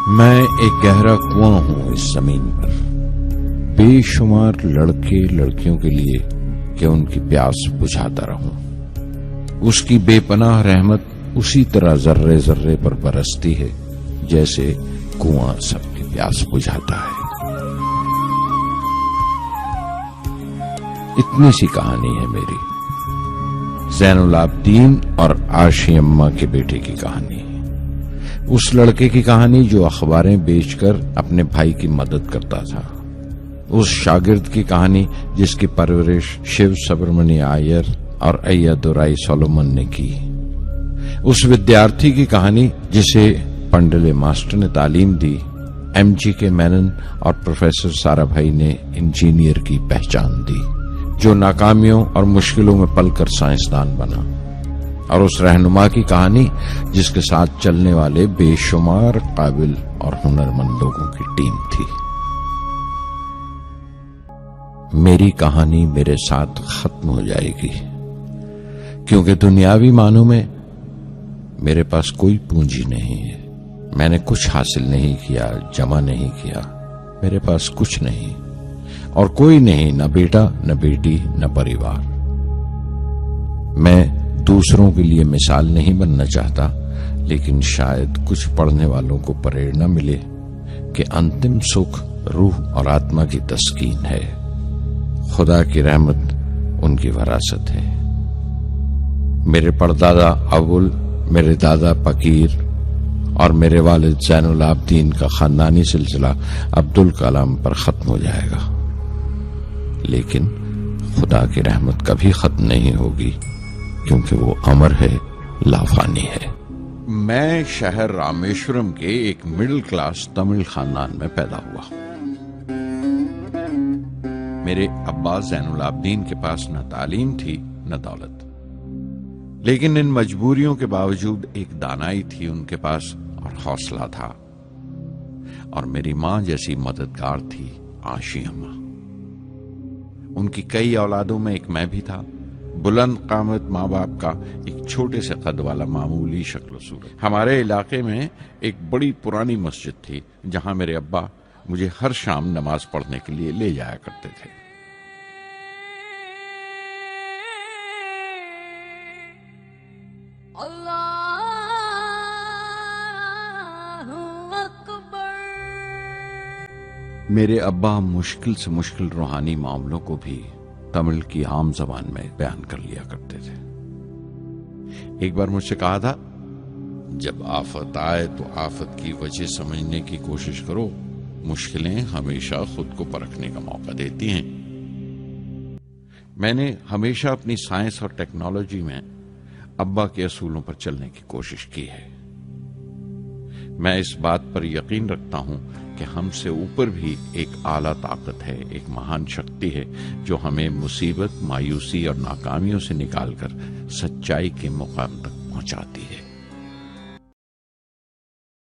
میں ایک گہرا کنواں ہوں اس زمین پر، بے شمار لڑکے لڑکیوں کے لیے کہ ان کی پیاس بجھاتا رہوں۔ اس کی بے پناہ رحمت اسی طرح ذرے ذرے پر برستی ہے جیسے کنواں سب کی پیاس بجھاتا ہے۔ اتنی سی کہانی ہے میری، زین العابدین اور عاشی اماں کے بیٹے کی کہانی، اس لڑکے کی کہانی جو اخباریں بیچ کر اپنے بھائی کی مدد کرتا تھا، اس شاگرد کی کہانی جس کی پرورش شیو سبرمنی آئیر اور ایادورائی سولومن نے کی، اس ودیارتھی کی کہانی جسے پنڈلے ماسٹر نے تعلیم دی، ایم جی کے مینن اور پروفیسر سارا بھائی نے انجینئر کی پہچان دی، جو ناکامیوں اور مشکلوں میں پل کر سائنسدان بنا، اور اس رہنما کی کہانی جس کے ساتھ چلنے والے بے شمار قابل اور ہنرمند لوگوں کی ٹیم تھی۔ میری کہانی میرے ساتھ ختم ہو جائے گی، کیونکہ دنیاوی معنوں میں میرے پاس کوئی پونجی نہیں ہے، میں نے کچھ حاصل نہیں کیا، جمع نہیں کیا، میرے پاس کچھ نہیں اور کوئی نہیں، نہ بیٹا، نہ بیٹی، نہ پریوار۔ میں دوسروں کے لیے مثال نہیں بننا چاہتا، لیکن شاید کچھ پڑھنے والوں کو پریرنا ملے کہ انتم سکھ روح اور آتما کی تسکین ہے، خدا کی رحمت ان کی وراثت ہے۔ میرے پردادا اول، میرے دادا فقیر اور میرے والد زین العابدین کا خاندانی سلسلہ عبدالکلام پر ختم ہو جائے گا، لیکن خدا کی رحمت کبھی ختم نہیں ہوگی، کیونکہ وہ امر ہے، لافانی ہے۔ میں شہر رامیشورم کے ایک مڈل کلاس تمل خاندان میں پیدا ہوا۔ میرے ابا زین العابدین کے پاس نہ تعلیم تھی نہ دولت، لیکن ان مجبوریوں کے باوجود ایک دانائی تھی ان کے پاس اور حوصلہ تھا، اور میری ماں جیسی مددگار تھی عاشی اماں۔ ان کی کئی اولادوں میں ایک میں بھی تھا، بلند قامت ماں باپ کا ایک چھوٹے سے قد والا معمولی شکل و صورت۔ ہمارے علاقے میں ایک بڑی پرانی مسجد تھی جہاں میرے ابا مجھے ہر شام نماز پڑھنے کے لیے لے جایا کرتے تھے۔ میرے ابا مشکل سے مشکل روحانی معاملوں کو بھی تمل کی عام زبان میں بیان کر لیا کرتے تھے۔ ایک بار مجھ سے کہا تھا، جب آفت آئے تو آفت کی وجہ سمجھنے کی کوشش کرو، مشکلیں ہمیشہ خود کو پرکھنے کا موقع دیتی ہیں۔ میں نے ہمیشہ اپنی سائنس اور ٹیکنالوجی میں ابا کے اصولوں پر چلنے کی کوشش کی ہے۔ میں اس بات پر یقین رکھتا ہوں کہ ہم سے اوپر بھی ایک اعلیٰ طاقت ہے، ایک مہان شکتی ہے جو ہمیں مصیبت، مایوسی اور ناکامیوں سے نکال کر سچائی کے مقام تک پہنچاتی ہے۔